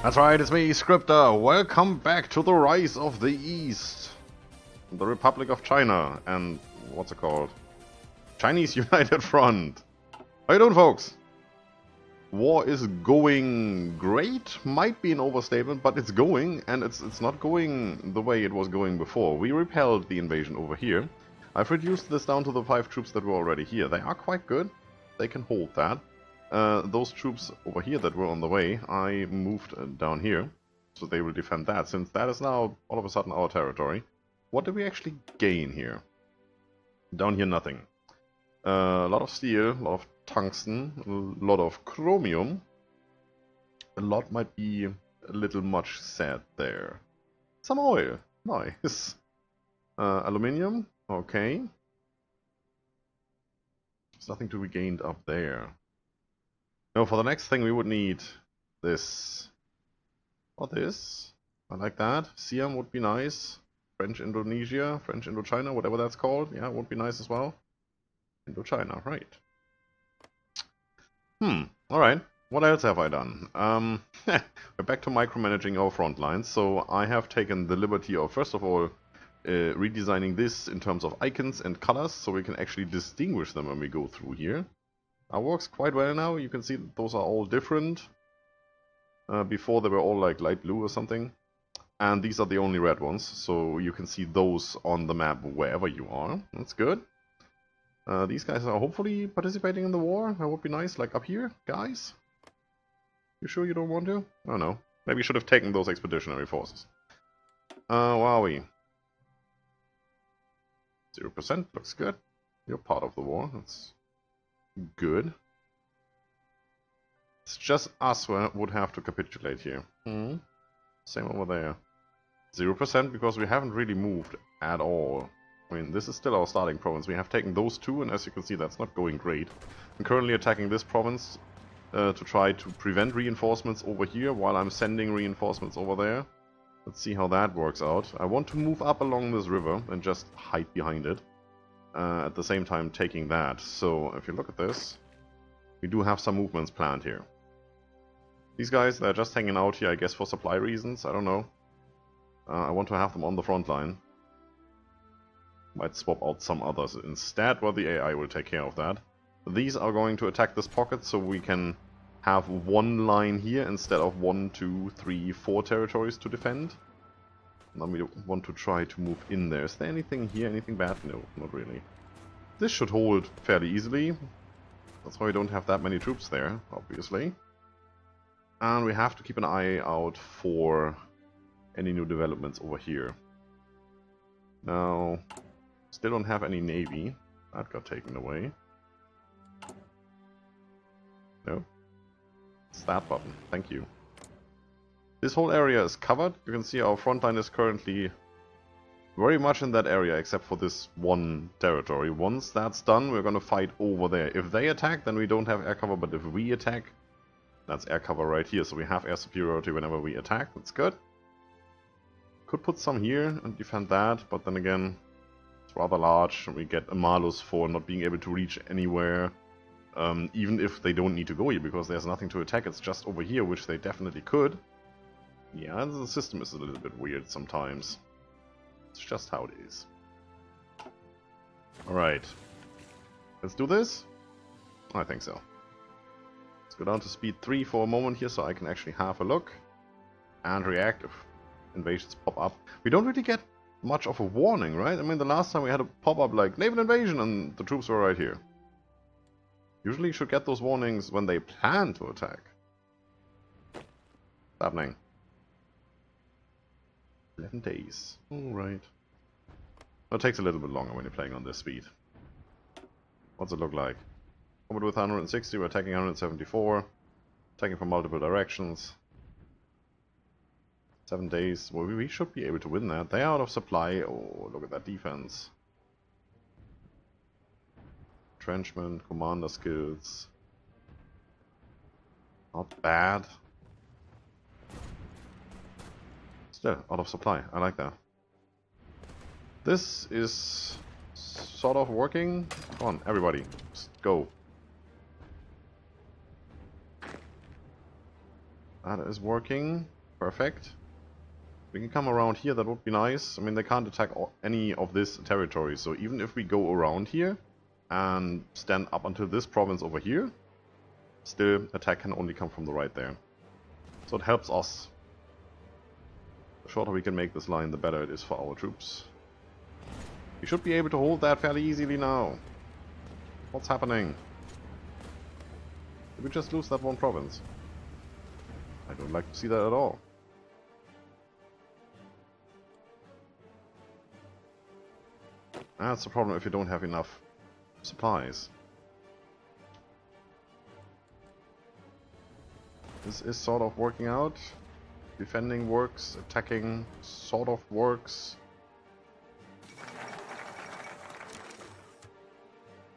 That's right, it's me, Scryptar. Welcome back to the Rise of the East. The Republic of China and what's it called? Chinese United Front. How you doing, folks? War is going great. Might be an overstatement, but it's going, and it's not going the way it was going before. We repelled the invasion over here. I've reduced this down to the 5 troops that were already here. They are quite good. They can hold that. Those troops over here that were on the way, I moved down here, so they will defend that, since that is now all of a sudden our territory. What did we actually gain here? Down here, nothing. A lot of steel, a lot of tungsten, a lot of chromium. A lot might be a little much said there. Some oil, nice. Aluminium, okay. There's nothing to be gained up there. No, for the next thing we would need this. Or this. I like that. Siam would be nice. French Indonesia, French Indochina, whatever that's called. Yeah, would be nice as well. Indochina, right. Alright. What else have I done? We're back to micromanaging our front lines. So I have taken the liberty of, first of all, redesigning this in terms of icons and colors, so we can actually distinguish them when we go through here. Works quite well now. You can see that those are all different. Before they were all like light blue or something. And these are the only red ones, so you can see those on the map wherever you are. That's good. These guys are hopefully participating in the war. That would be nice, like up here, guys. You sure you don't want to? Oh no. Maybe you should have taken those expeditionary forces. Where are we? 0% looks good. You're part of the war. That's good. It's just us who would have to capitulate here. Same over there. 0% because we haven't really moved at all. I mean, this is still our starting province. We have taken those two, and as you can see, that's not going great. I'm currently attacking this province to try to prevent reinforcements over here while I'm sending reinforcements over there. Let's see how that works out. I want to move up along this river and just hide behind it. At the same time taking that. So if you look at this, we do have some movements planned here. These guys, they're just hanging out here, I guess, for supply reasons. I don't know. I want to have them on the front line. Might swap out some others instead, where the AI will take care of that. These are going to attack this pocket, so we can have one line here instead of 1, 2, 3, 4 territories to defend. Then we want to try to move in there. Is there anything here? Anything bad? No, not really. This should hold fairly easily. That's why we don't have that many troops there, obviously. And we have to keep an eye out for any new developments over here. Now, still don't have any navy. That got taken away. No. It's that button. Thank you. This whole area is covered. You can see our front line is currently very much in that area, except for this one territory. Once that's done, we're going to fight over there. If they attack, then we don't have air cover, but if we attack, that's air cover right here. So we have air superiority whenever we attack. That's good. Could put some here and defend that, but then again, it's rather large. We get a malus for not being able to reach anywhere. Even if they don't need to go here, because there's nothing to attack. It's just over here, which they definitely could. Yeah, the system is a little bit weird sometimes. It's just how it is. Alright. Let's do this? I think so. Let's go down to speed 3 for a moment here so I can actually have a look. And react if invasions pop up. We don't really get much of a warning, right? I mean, the last time we had a pop-up like naval invasion and the troops were right here. Usually you should get those warnings when they plan to attack. What's happening? 11 days. Alright. It takes a little bit longer when you're playing on this speed. What's it look like? Combat with 160, we're attacking 174. Attacking from multiple directions. 7 days. Well, we should be able to win that. They're out of supply. Oh, look at that defense. Entrenchment, commander skills. Not bad. Still, out of supply. I like that. This is sort of working. Come on, everybody. Just go. That is working. Perfect. We can come around here, that would be nice. I mean, they can't attack any of this territory, so even if we go around here and stand up until this province over here, still attack can only come from the right there. So it helps us. The shorter we can make this line, the better it is for our troops. We should be able to hold that fairly easily now. What's happening? Did we just lose that one province? I don't like to see that at all. That's the problem if you don't have enough supplies. This is sort of working out. Defending works, attacking sort of works.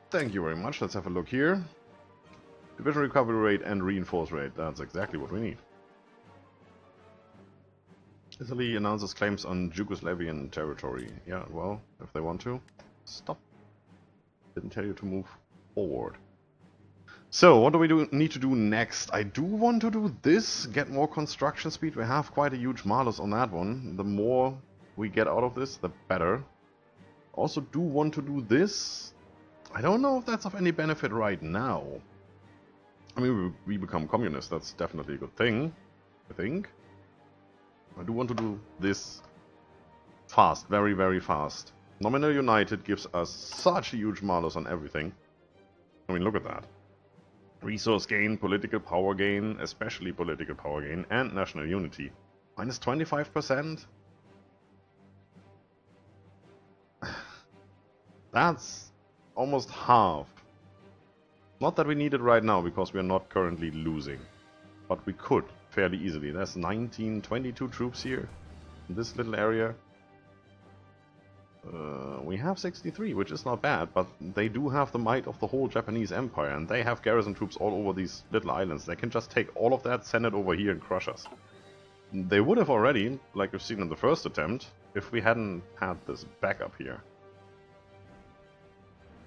Thank you very much. Let's have a look here. Division recovery rate and reinforce rate. That's exactly what we need. Italy announces claims on Yugoslavian territory. Yeah, well, if they want to. Stop. Didn't tell you to move forward. So, what do we need to do next? I do want to do this, get more construction speed. We have quite a huge malus on that one. The more we get out of this, the better. Also do want to do this. I don't know if that's of any benefit right now. I mean, we become communist, that's definitely a good thing, I think. I do want to do this fast, very, very fast. Nominal United gives us such a huge malus on everything. I mean, look at that. Resource gain, political power gain, especially political power gain, and national unity. Minus 25%? That's almost half. Not that we need it right now, because we are not currently losing. But we could, fairly easily. There's 19, 22 troops here, in this little area. We have 63, which is not bad, but they do have the might of the whole Japanese Empire, and they have garrison troops all over these little islands. They can just take all of that, send it over here, and crush us. They would have already, like we've seen in the first attempt, if we hadn't had this backup here.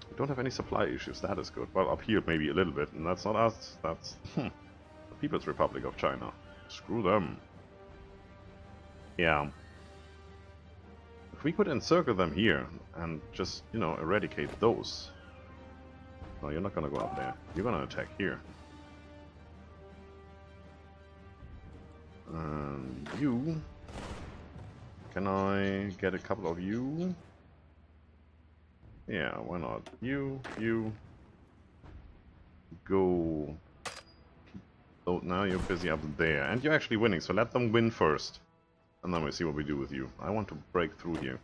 We don't have any supply issues, that is good. Well, up here maybe a little bit, and that's not us, that's the People's Republic of China. Screw them. Yeah. If we could encircle them here and just, you know, eradicate those. No, you're not gonna go up there. You're gonna attack here. And you... Can I get a couple of you? Yeah, why not? You... Go... Oh, now you're busy up there. And you're actually winning, so let them win first. And then we'll see what we do with you. I want to break through here.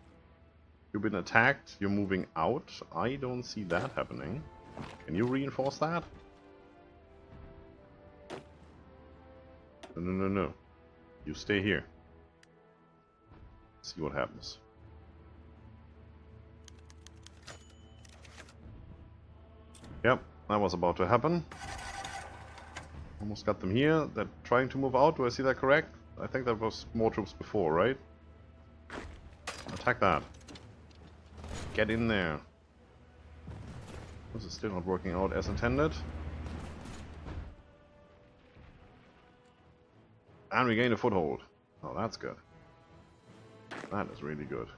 You've been attacked, you're moving out. I don't see that happening. Can you reinforce that? No. You stay here. See what happens. Yep, that was about to happen. Almost got them here. They're trying to move out. Do I see that correct? I think there was more troops before, right? Attack that. Get in there. This is still not working out as intended. And we gain a foothold. Oh, that's good. That is really good.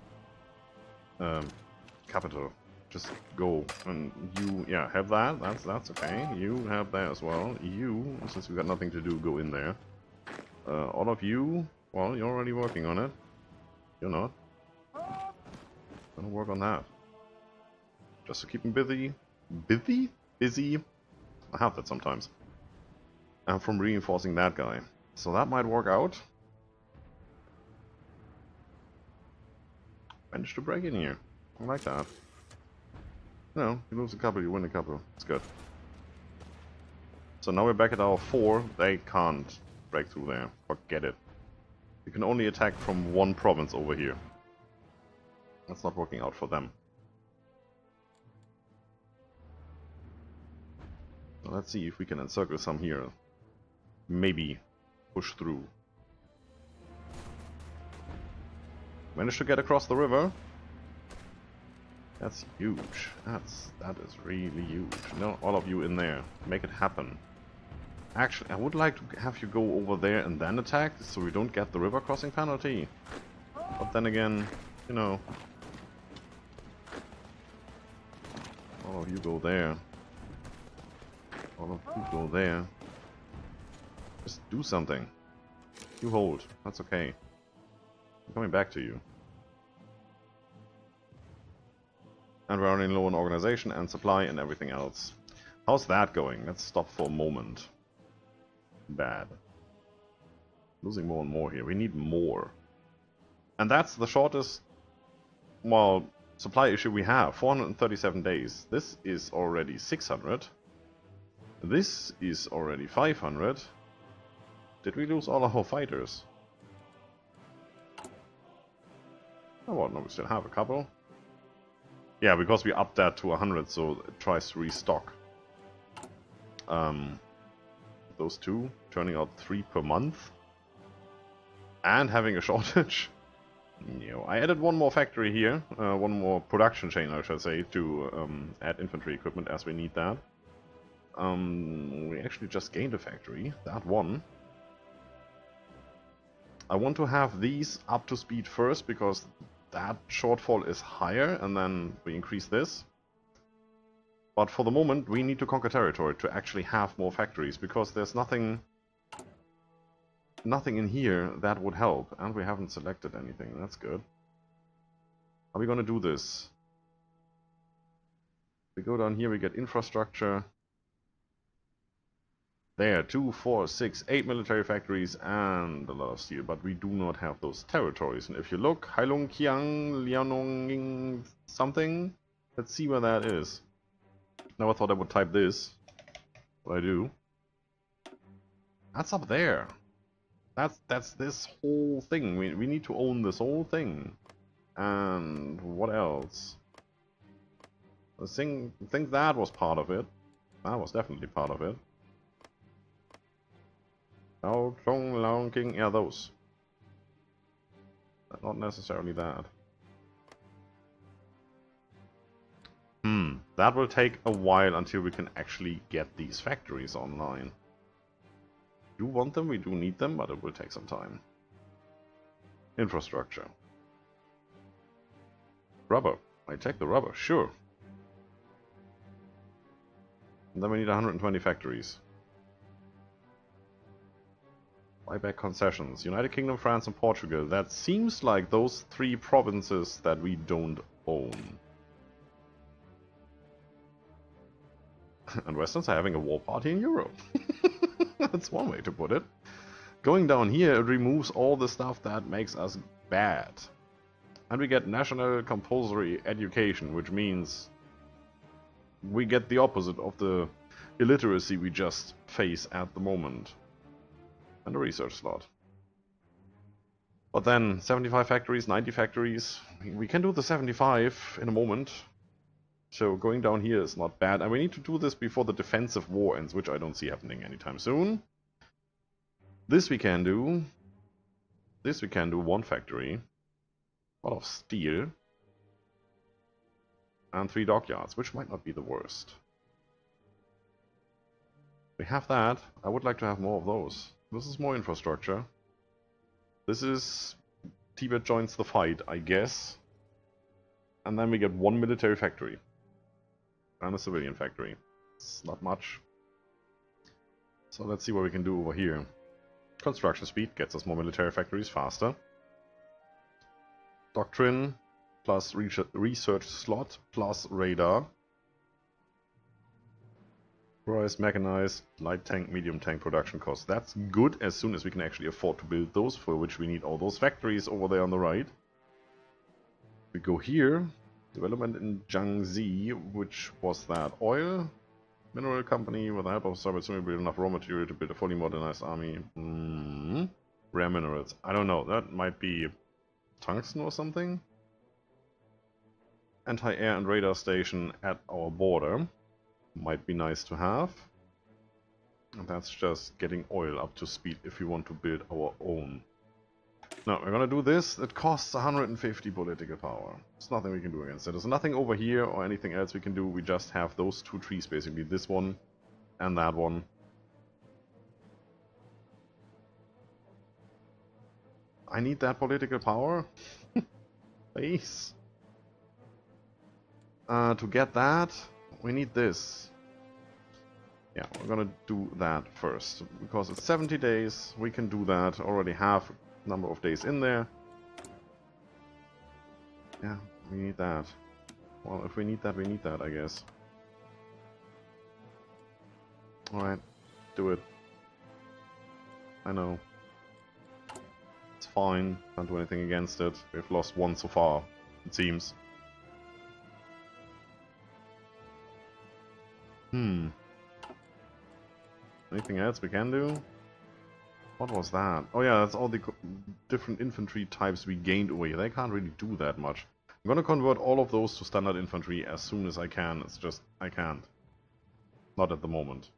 Capital. Just go. And you, yeah, have that. That's okay. You have that as well. You, since we've got nothing to do, go in there. All of you, well, you're already working on it. You're not. Gonna work on that. Just to keep them busy. Busy? I have that sometimes. And from reinforcing that guy. So that might work out. Managed to break in here. I like that. No, you lose a couple, you win a couple. It's good. So now we're back at our 4. They can't break through there. Forget it. You can only attack from one province over here. That's not working out for them. So let's see if we can encircle some here. Maybe push through. Managed to get across the river. That's huge. That is really huge. No, all of you in there. Make it happen. Actually, I would like to have you go over there and then attack, so we don't get the river crossing penalty. But then again, you know... All of you go there. All of you go there. Just do something. You hold. That's okay. I'm coming back to you. And we're running low on organization and supply and everything else. How's that going? Let's stop for a moment. Bad. Losing more and more here. We need more. And that's the shortest, well, supply issue we have. 437 days. This is already 600. This is already 500. Did we lose all our fighters? Oh, well, no, we still have a couple. Yeah, because we upped that to 100, so it tries to restock. Those two, turning out 3 per month. And having a shortage. You know, I added one more factory here, one more production chain, I should say, to add infantry equipment as we need that. We actually just gained a factory, that one. I want to have these up to speed first, because that shortfall is higher, and then we increase this. But for the moment, we need to conquer territory to actually have more factories, because there's nothing in here that would help, and we haven't selected anything. That's good. Are we going to do this? We go down here, we get infrastructure. There, 2, 4, 6, 8 military factories and a lot of steel, but we do not have those territories. And if you look, Heilong, Qiang, Liaoning, something, let's see where that is. Never thought I would type this, but I do. That's up there. That's this whole thing. We need to own this whole thing. And what else? I think that was part of it. That was definitely part of it. Lao Chong, Lao King, yeah, those. Not necessarily that. That will take a while until we can actually get these factories online. We do want them, we do need them, but it will take some time. Infrastructure. Rubber. I take the rubber, sure. And then we need 120 factories. Buyback concessions. United Kingdom, France and Portugal. That seems like those 3 provinces that we don't own. And Westerns are having a war party in Europe. That's one way to put it. Going down here, it removes all the stuff that makes us bad. And we get national compulsory education, which means we get the opposite of the illiteracy we just face at the moment. And a research slot. But then 75 factories, 90 factories. We can do the 75 in a moment. So going down here is not bad. And we need to do this before the defensive war ends, which I don't see happening anytime soon. This we can do. This we can do, 1 factory. A lot of steel. And 3 dockyards, which might not be the worst. We have that. I would like to have more of those. This is more infrastructure. This is Tibet joins the fight, I guess. And then we get 1 military factory. And a civilian factory. It's not much. So let's see what we can do over here. Construction speed gets us more military factories faster. Doctrine plus research slot plus radar. Price, mechanized, light tank, medium tank production costs. That's good as soon as we can actually afford to build those, for which we need all those factories over there on the right. We go here. Development in Jiangxi, which was that oil mineral company with the help of Soviet Union build enough raw material to build a fully modernized army. Rare minerals. I don't know. That might be tungsten or something. Anti-air and radar station at our border. Might be nice to have. And that's just getting oil up to speed if we want to build our own. Now, we're gonna do this. It costs 150 political power. There's nothing we can do against it. There's nothing over here or anything else we can do. We just have those 2 trees, basically. This one and that one. I need that political power. Please. To get that, we need this. Yeah, we're gonna do that first. Because it's 70 days, we can do that. Already have a number of days in there. Yeah, we need that. Well, if we need that, we need that, I guess. Alright, do it. I know. It's fine, can't do anything against it. We've lost one so far, it seems. Anything else we can do? What was that? Oh yeah, that's all the different infantry types we gained over here. They can't really do that much. I'm gonna convert all of those to standard infantry as soon as I can. It's just, I can't. Not at the moment.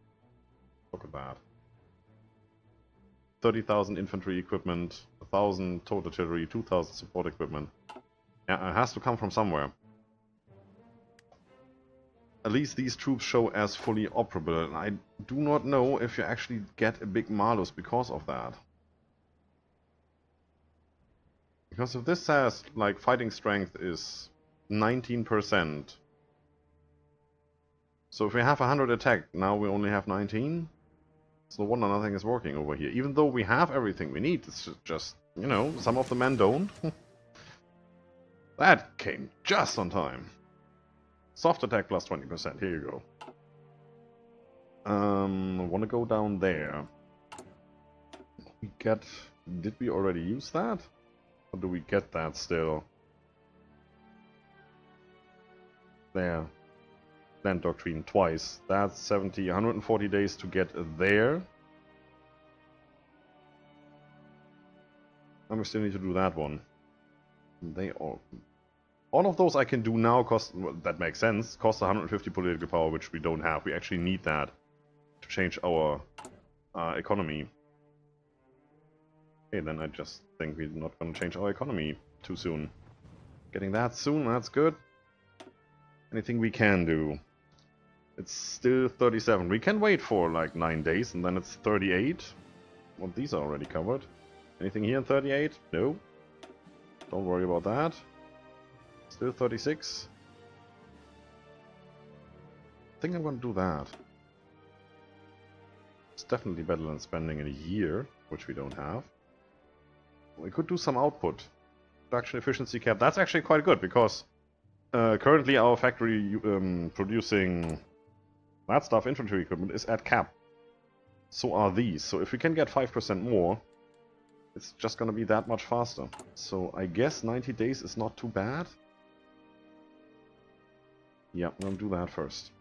Look at that. 30,000 infantry equipment, 1,000 total artillery, 2,000 support equipment. Yeah, it has to come from somewhere. At least these troops show as fully operable, and I do not know if you actually get a big malus because of that. Because if this says, like, fighting strength is 19%. So if we have 100 attack, now we only have 19? It's no wonder nothing is working over here. Even though we have everything we need, it's just, you know, some of the men don't. That came just on time. Soft attack plus 20%, here you go. I want to go down there. We get... Did we already use that? Or do we get that still? There. Land Doctrine twice. That's 70, 140 days to get there. And we still need to do that one. They all of those I can do now cost, well, that makes sense, cost 150 political power, which we don't have. We actually need that to change our economy. Okay, then I just think we're not going to change our economy too soon. Getting that soon, that's good. Anything we can do. It's still 37. We can wait for like 9 days and then it's 38. Well, these are already covered. Anything here in 38? No. Don't worry about that. Still 36. I think I'm going to do that. It's definitely better than spending in a year, which we don't have. We could do some output. Production efficiency cap. That's actually quite good because currently our factory producing that stuff, infantry equipment, is at cap. So are these. So if we can get 5% more, it's just going to be that much faster. So I guess 90 days is not too bad. Yeah, I'm going to do that first.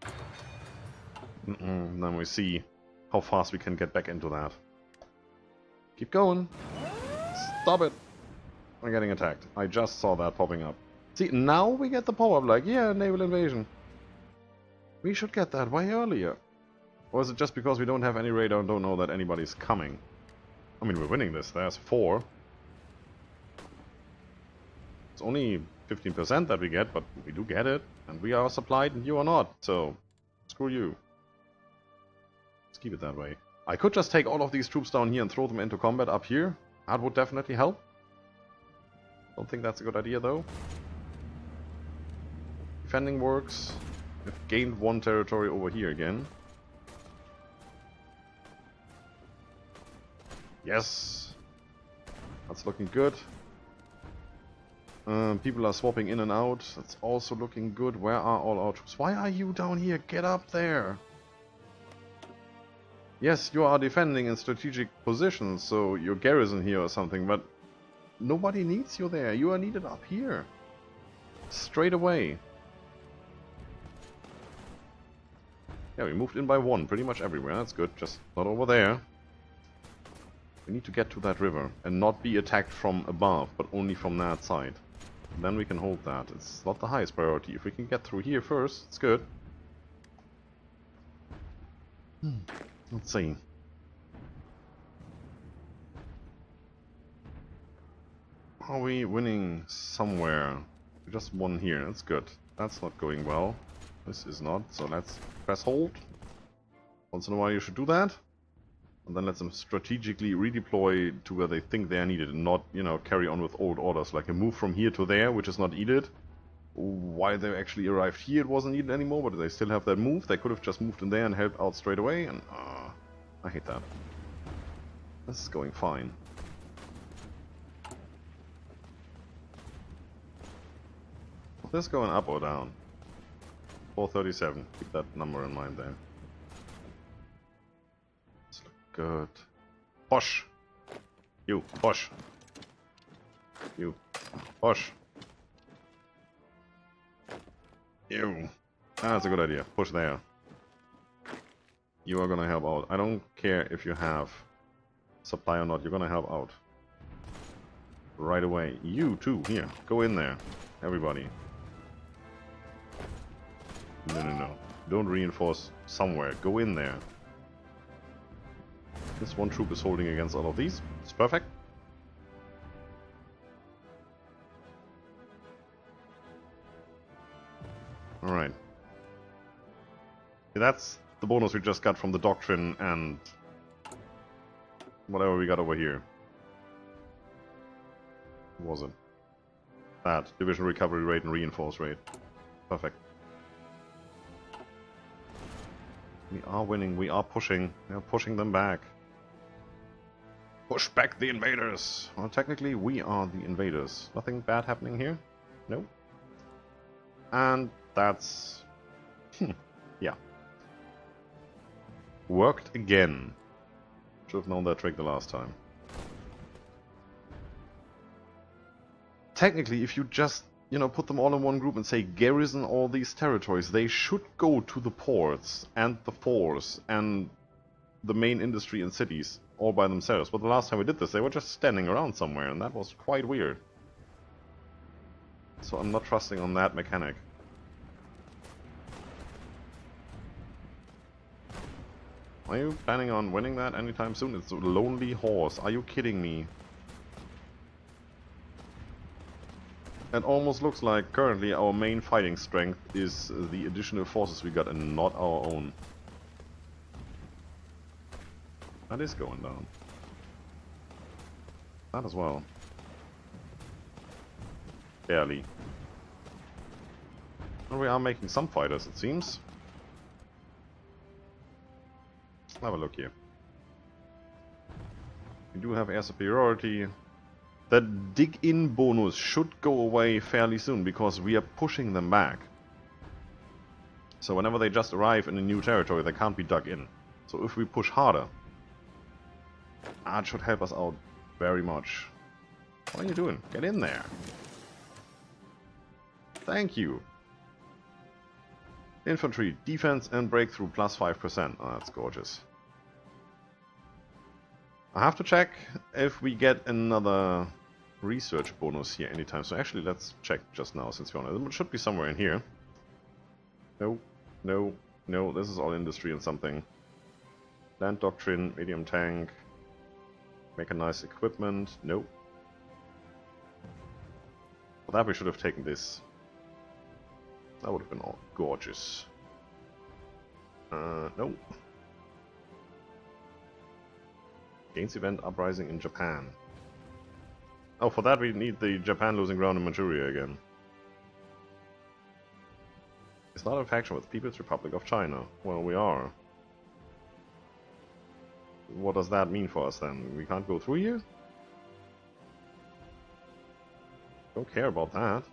Then we see how fast we can get back into that. Keep going. Stop it. We're getting attacked. I just saw that popping up. See, now we get the pop-up like, yeah, naval invasion. We should get that way earlier. Or is it just because we don't have any radar and don't know that anybody's coming? I mean, we're winning this. There's 4. It's only 15% that we get, but we do get it. And we are supplied and you are not. So, screw you. Let's keep it that way. I could just take all of these troops down here and throw them into combat up here. That would definitely help. Don't think that's a good idea, though. Defending works. We've gained 1 territory over here again. Yes. That's looking good. People are swapping in and out. That's also looking good. Where are all our troops? Why are you down here? Get up there. Yes, you are defending in strategic positions, so you're garrison here or something, but nobody needs you there. You are needed up here. Straight away. Yeah, we moved in by 1 pretty much everywhere. That's good. Just not over there. We need to get to that river and not be attacked from above, but only from that side. Then we can hold that. It's not the highest priority. If we can get through here first, it's good. Let's see. Are we winning somewhere? We just won here. That's good. That's not going well. This is not. So let's press hold. Once in a while you should do that. And then let them strategically redeploy to where they think they are needed and not, you know, carry on with old orders. Like a move from here to there, which is not needed. Why they actually arrived here, it wasn't needed anymore, but they still have that move. They could have just moved in there and helped out straight away, and I hate that. This is going fine. Is this going up or down? 437. Keep that number in mind there. This looks good. Push! You, push! You, push! You! That's a good idea. Push there. You are gonna help out. I don't care if you have supply or not, you're gonna help out. Right away. You too, here. Go in there. Everybody. No. Don't reinforce somewhere. Go in there. This one troop is holding against all of these. It's perfect. Alright. That's the bonus we just got from the doctrine and whatever we got over here. What was it? That. Division recovery rate and reinforce rate. Perfect. We are winning, we are pushing. We are pushing them back. Push back the invaders! Well, technically, we are the invaders. Nothing bad happening here? No. And that's... yeah. Worked again. Should have known that trick the last time. Technically, if you just, you know, put them all in one group and say garrison all these territories, they should go to the ports and the forts and the main industry and cities all by themselves. But the last time we did this, they were just standing around somewhere, and that was quite weird. So I'm not trusting on that mechanic. Are you planning on winning that anytime soon? It's a lonely horse. Are you kidding me? It almost looks like currently our main fighting strength is the additional forces we got and not our own. That is going down. That as well. Barely. And we are making some fighters, it seems. Let's have a look here. We do have air superiority. That dig-in bonus should go away fairly soon, because we are pushing them back. So whenever they just arrive in a new territory, they can't be dug in. So if we push harder, that should help us out very much. What are you doing? Get in there. Thank you. Infantry, defense and breakthrough plus 5%. Oh, that's gorgeous. I have to check if we get another research bonus here anytime. So actually, let's check just now since we're on it. It should be somewhere in here. No, no, no. This is all industry and something. Land doctrine, medium tank, mechanized equipment. No. For that we should have taken this. That would have been all gorgeous. No. Gains event uprising in Japan. Oh, for that we need the Japan losing ground in Manchuria again. It's not a faction with People's Republic of China. Well, we are. What does that mean for us then? We can't go through here? Don't care about that.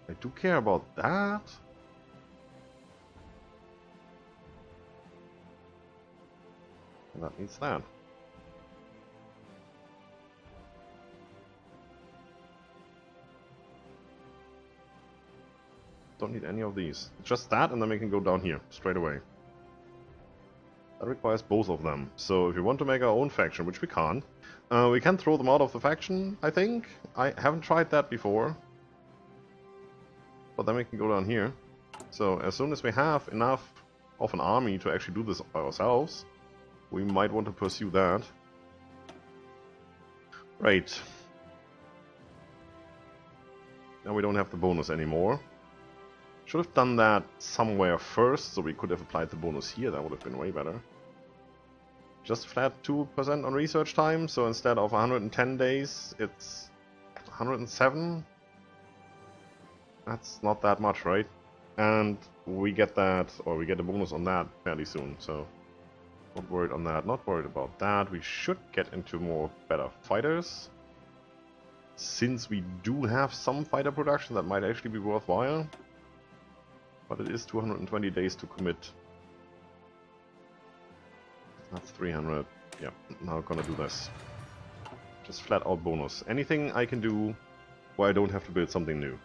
I do care about that. And that needs that. Don't need any of these. It's just that, and then we can go down here, straight away. That requires both of them. So if we want to make our own faction, which we can't, we can throw them out of the faction, I think. I haven't tried that before. But then we can go down here. So as soon as we have enough of an army to actually do this ourselves, we might want to pursue that. Right. Now we don't have the bonus anymore. Should have done that somewhere first, so we could have applied the bonus here. That would have been way better. just flat 2% on research time, so instead of 110 days, it's 107. That's not that much, right? And we get that, or we get a bonus on that fairly soon, so not worried on that, not worried about that. We should get into more better fighters. Since we do have some fighter production, that might actually be worthwhile. But it is 220 days to commit. That's 300. Yeah, now gonna do this. Just flat out bonus. Anything I can do where I don't have to build something new.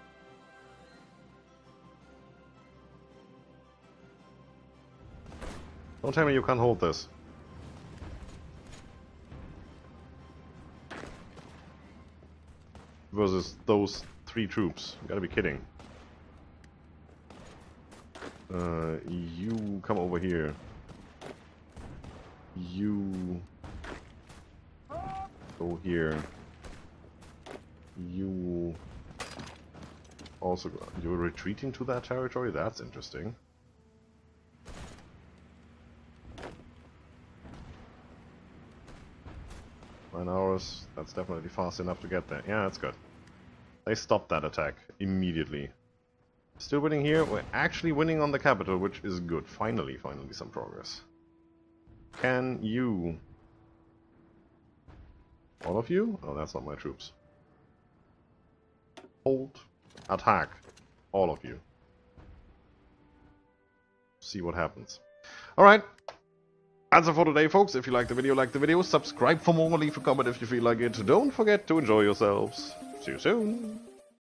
Don't tell me you can't hold this. Versus those 3 troops. You gotta be kidding. You come over here. You go here. You also you're retreating to that territory? That's interesting. Nine hours, that's definitely fast enough to get there. Yeah, that's good. They stopped that attack immediately. Still winning here. We're actually winning on the capital, which is good. Finally some progress. Can you... All of you? Oh, that's not my troops. Hold. Attack. All of you. See what happens. Alright. That's it for today, folks. If you like the video, subscribe for more, leave a comment if you feel like it. Don't forget to enjoy yourselves. See you soon.